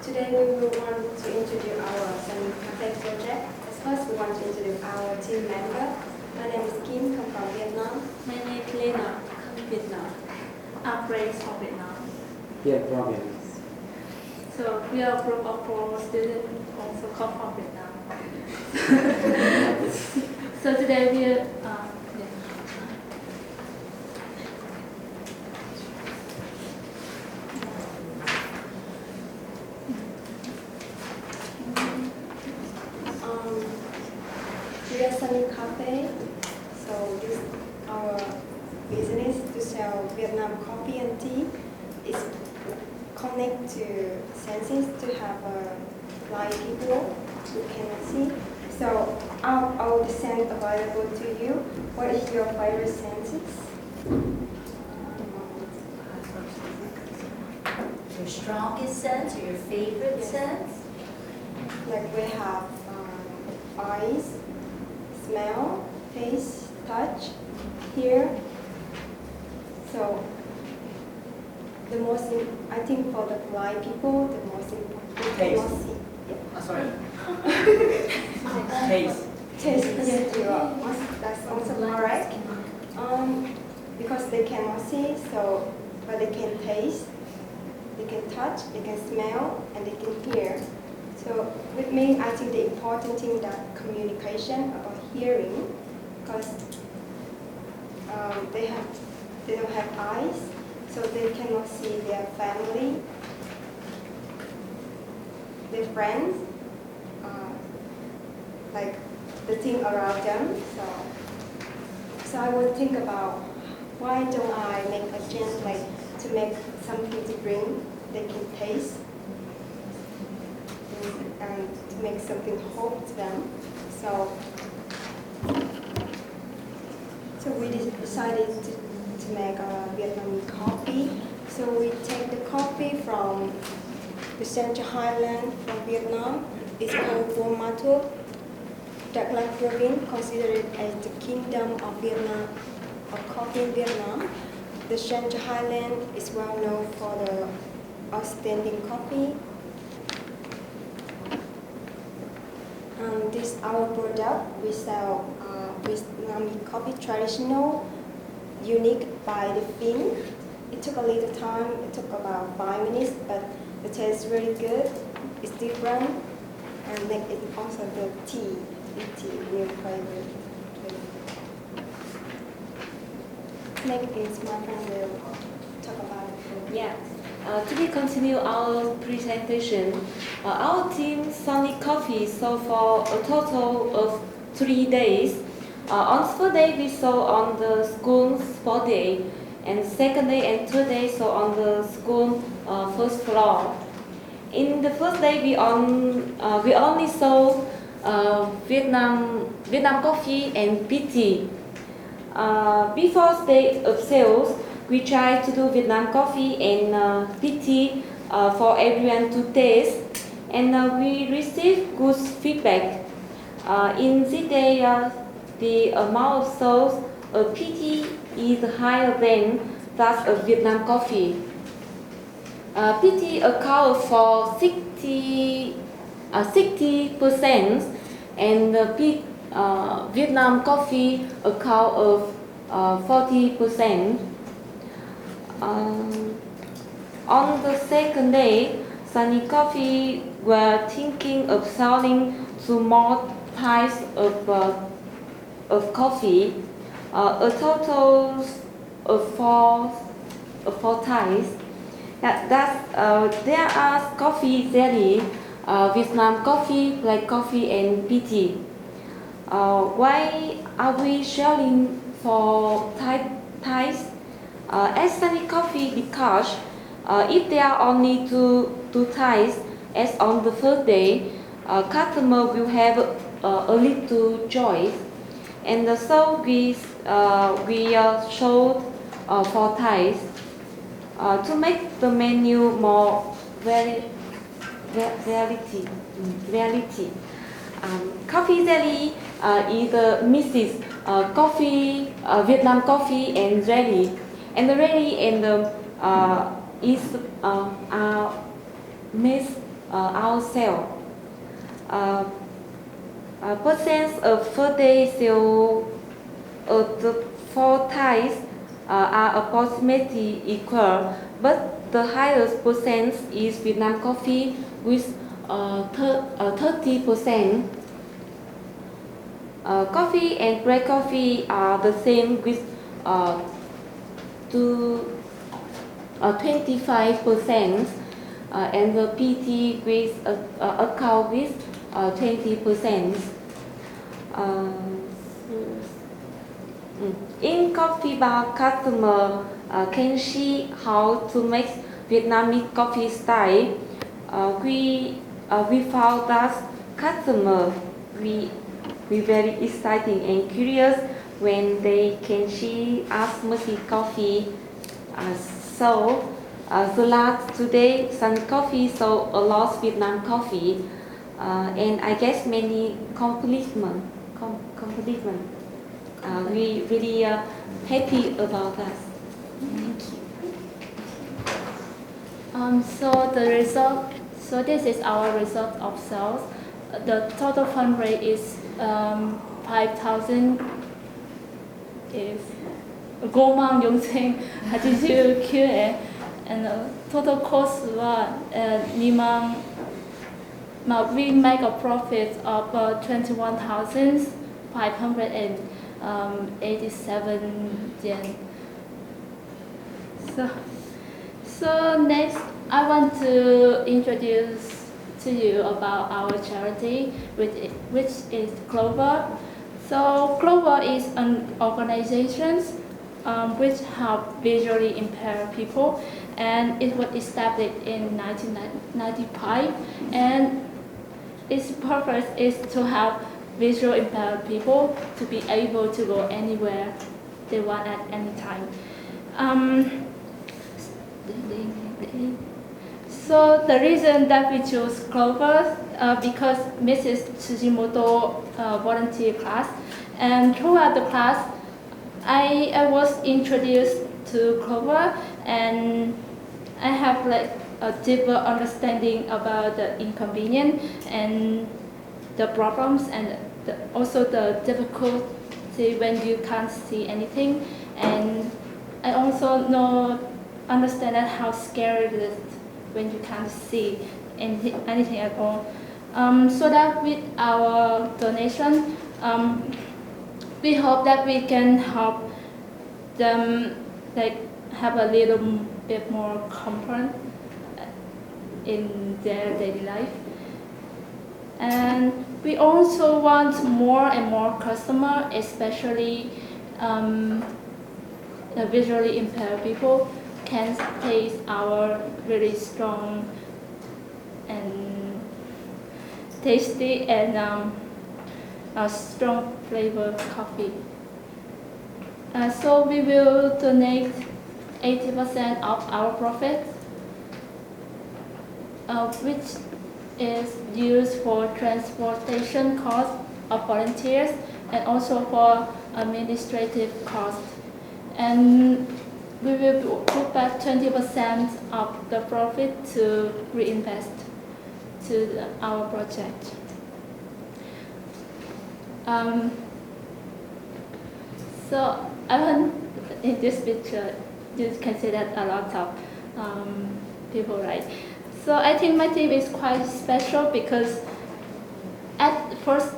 Today we will want to introduce our Sunny Cafe project. As first, we want to introduce our team member. My name is Kim, come from Vietnam. My name is Lena, come from Vietnam. I'm Grace from Vietnam. Yeah, province. So we are a group of 4 students also come from Vietnam. So today we are, We are Sunny Cafe, so this our business to sell Vietnam coffee and tea. It's connect to senses to have blind people who cannot see. So all the scent available to you. What is your favorite senses? Your strongest sense or your favorite Yes. sense? Like we have eyes, smell, taste, touch, hear. So the most, I think for the blind people, the most important they Taste. cannot see. Sorry. Taste. Taste, yes, you are. That's also correct. Because they cannot see, so but they can taste, they can touch, they can smell, and they can hear. So with me, I think the important thing that communication about hearing, because they don't have eyes, so they cannot see their family, their friends, like the thing around them. So I would think about why don't I make a chance like to make something to drink they can taste and to make something hot to them. So we decided to make a Vietnamese coffee. So we take the coffee from the Central Highland from Vietnam. It's called Buôn Ma Thuột. Dak Lak province considered as the kingdom of Vietnam, of coffee in Vietnam. The Central Highland is well known for the outstanding coffee. This our product. We sell Vietnamese coffee traditional, unique by the bean. It took a little time. It took about 5 minutes, but the taste is really good. It's different, and make it also the tea, new flavor. Next is my friend will talk about it. yeah. To be continue our presentation, our team Sunny Coffee sold for a total of 3 days. On the first day we sold on the school sport day, and second day and third day sold on the school first floor. In the first day we only sold Vietnam coffee and PT. Before day of sales, we try to do Vietnam coffee and PT for everyone to taste, and we receive good feedback. In this day, the amount of sales of PT is higher than that of Vietnam coffee. PT account for 60%, and Vietnam coffee account of 40%. On the second day, Sunny Coffee were thinking of selling to more types of coffee, a total of four types. There are coffee jelly, Vietnam coffee, black coffee, and PT. Why are we selling for types? As Sunny Coffee, because if there are only two types, as on the first day, customer will have a little choice, and so we showed 4 types to make the menu more reality. Coffee jelly is a mixes coffee, Vietnam coffee and jelly, and the jelly and the is mixed ourselves. Percents of first day sale of the four types are approximately equal, but the highest percent is Vietnam coffee with 30%. Coffee and black coffee are the same with 25%, and the PT with account with 20%. In coffee bar, customer can see how to make Vietnamese coffee style. We found that customer we very exciting and curious when they can see us making coffee. So the last today, Sun Coffee sold a lot of Vietnam coffee, and I guess many compliment. We really happy about that. Thank you. So the result. So this is our result of sales. The total fund rate is 5,000. Is 5만 영생 가지실 기회, and total cost was 2만. We make a profit of 21,587 yen. So next, I want to introduce to you about our charity, which is Clover. So Clover is an organization which help visually impaired people, and it was established in 1995, and its purpose is to help visually impaired people to be able to go anywhere they want at any time. So the reason that we chose Clover because Mrs. Tsujimoto volunteer class, and throughout the class, I was introduced to Clover, and I have like a deeper understanding about the inconvenience and the problems, and also the difficulty when you can't see anything, and I also understand how scary it is when you can't see anything at all. So that with our donation, we hope that we can help them like have a little bit more comfort in their daily life. And we also want more and more customers, especially the visually impaired people, can taste our really strong and tasty and a strong flavor coffee. So we will donate 80% of our profit, which is used for transportation costs of volunteers and also for administrative costs. And we will put back 20% of the profit to reinvest to our project. So I want in this picture, you can see that a lot of people, right? So I think my team is quite special because at first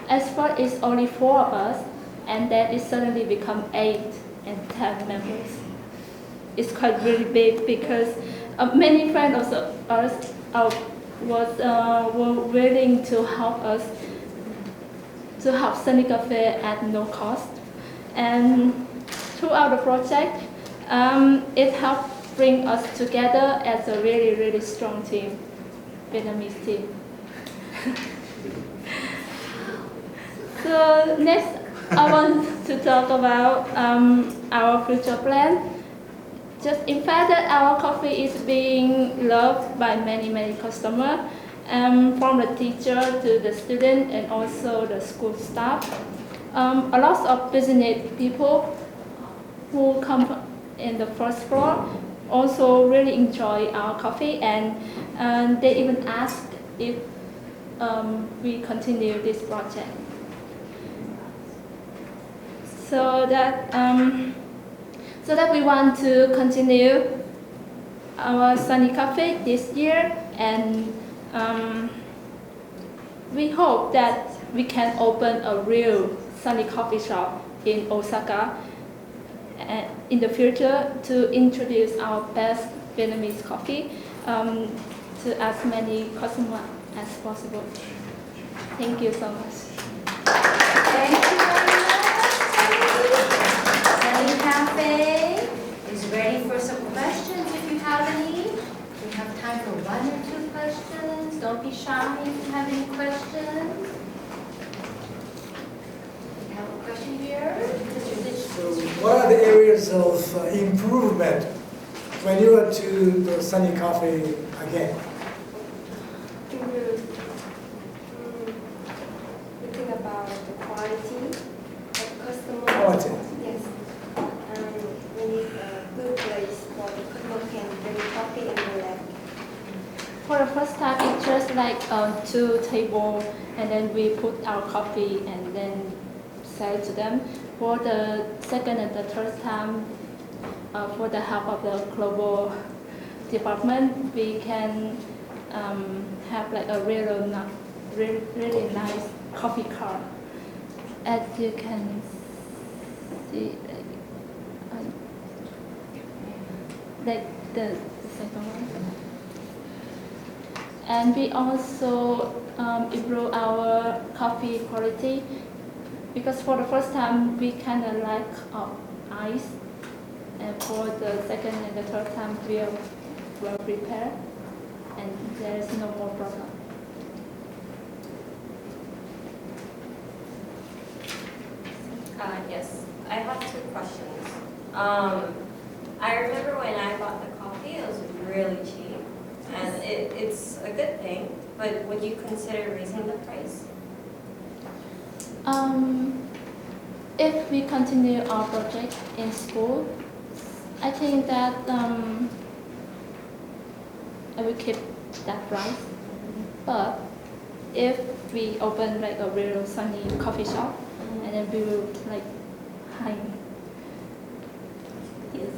it's only 4 of us, and then it suddenly become 8 and 10 members. It's quite really big because many friends of us were willing to help us to help Sunny Cafe at no cost. And throughout the project, it helped bring us together as a really, really strong team, Vietnamese team. So next, I want to talk about our future plan. Just in fact that our coffee is being loved by many, many customers, from the teacher to the student and also the school staff. A lot of business people who come in the first floor also really enjoy our coffee, and and they even asked if we continue this project. So that we want to continue our Sunny Cafe this year, and we hope that we can open a real Sunny coffee shop in Osaka in the future to introduce our best Vietnamese coffee to as many customers as possible. Thank you so much. Thank you very much. Sunny Cafe is ready for some questions if you have any. We have time for 1 or 2 questions. Don't be shy if you have any questions. We have a question here. Mr. Ditch. What are the areas of improvement when you are to the Sunny Cafe again? We think about the quality of customer. Quality. Yes. We need a good place for the customer can drink coffee and relax. For the first time, it's just like 2 tables, and then we put our coffee and then sell to them. For the second and the third time, for the help of the global department, we can have like a really nice coffee car. As you can see, like the second one. And we also improve our coffee quality, because for the first time we kind of lack of ice, and for the second and the third time we are well prepared, and there is no more problem. Yes, I have 2 questions. I remember when I bought the coffee, it was really cheap, and it's a good thing, but would you consider raising the price? If we continue our project in school, I think that I will keep that price. But if we open like a real Sunny coffee shop, and then we will like high. Yes.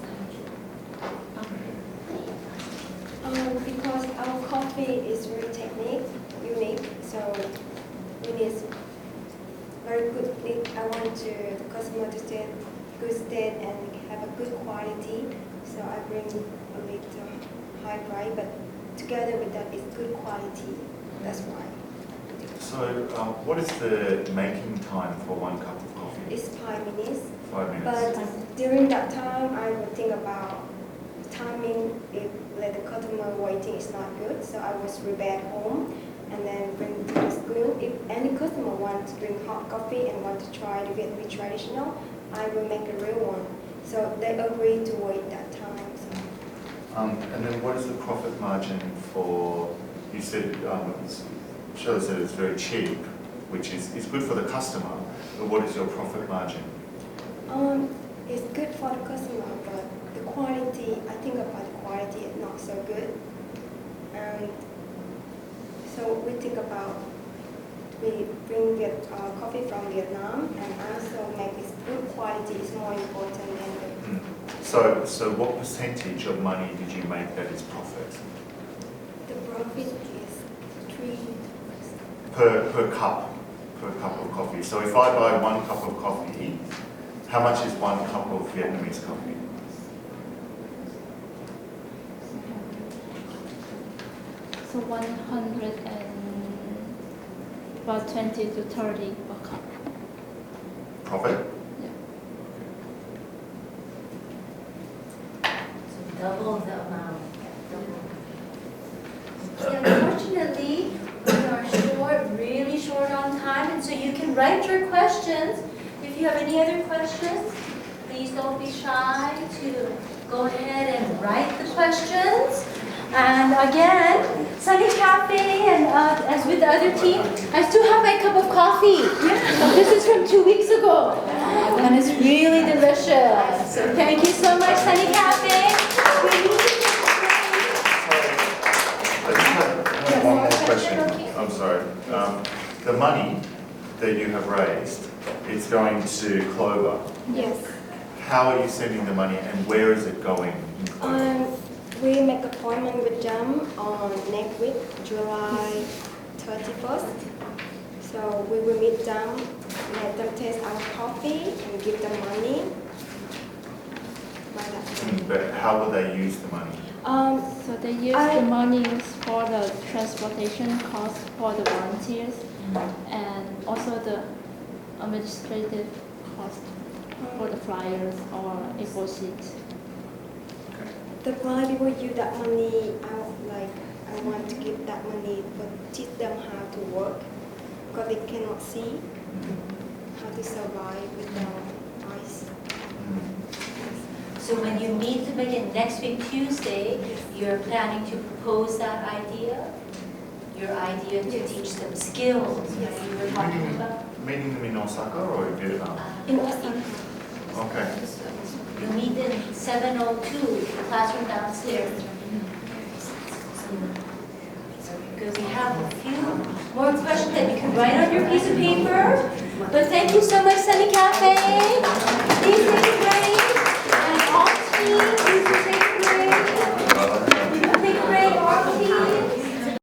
Because our coffee is very unique, so we need very good lead. I want the customer to stay good state and have a good quality. So I bring a little high price, but together with that is good quality. That's why. So, what is the making time for 1 cup of coffee? It's 5 minutes. 5 minutes. But during that time, I would think about timing. If let the customer waiting is not good, so I was prepare at home and then bring to the school. If any customer wants to drink hot coffee and want to try the Vietnamese traditional, I will make a real one. So they agree to wait that time. So. And then what is the profit margin for, you said, Shirley said it's very cheap, which is good for the customer, but what is your profit margin? It's good for the customer, but the quality, I think about the quality is not so good. And so we think about, we bring coffee from Vietnam and also make it good quality is more important than the... So what percentage of money did you make that is profit? The profit is 3... Per cup of coffee. So if I buy 1 cup of coffee, how much is 1 cup of Vietnamese coffee? So 100 and about 20 to 30 per cup. Profit? Yeah. So double the amount. Okay, unfortunately, we are really short on time, and so you can write your questions. If you have any other questions, please don't be shy to go ahead and write the questions. And again, Sunny Cafe, and as with the other team, I still have my cup of coffee. This is from 2 weeks ago, and it's really delicious. So thank you so much, Sunny Cafe. sorry. The money that you have raised, it's going to Clover. Yes. How are you sending the money and where is it going in Clover? We make appointment with them on next week, July 31st. So we will meet them, let them taste our coffee and give them money. Like that. But how will they use the money? So they use the monies for the transportation costs for the volunteers and also the administrative cost for the flyers or A4 sheets. The blind people use that money out, like I want to give that money but teach them how to work because they cannot see how to survive without eyes. So when you meet them again next week, Tuesday, you're planning to propose that idea? Your idea to Yes. teach them skills, Yes. that you were talking about? Meeting them in Osaka or in Vietnam? In Osaka. Okay. You meet in 702, the classroom downstairs. Good. We have a few more questions that you can write on your piece of paper. But thank you so much, Sunny Cafe.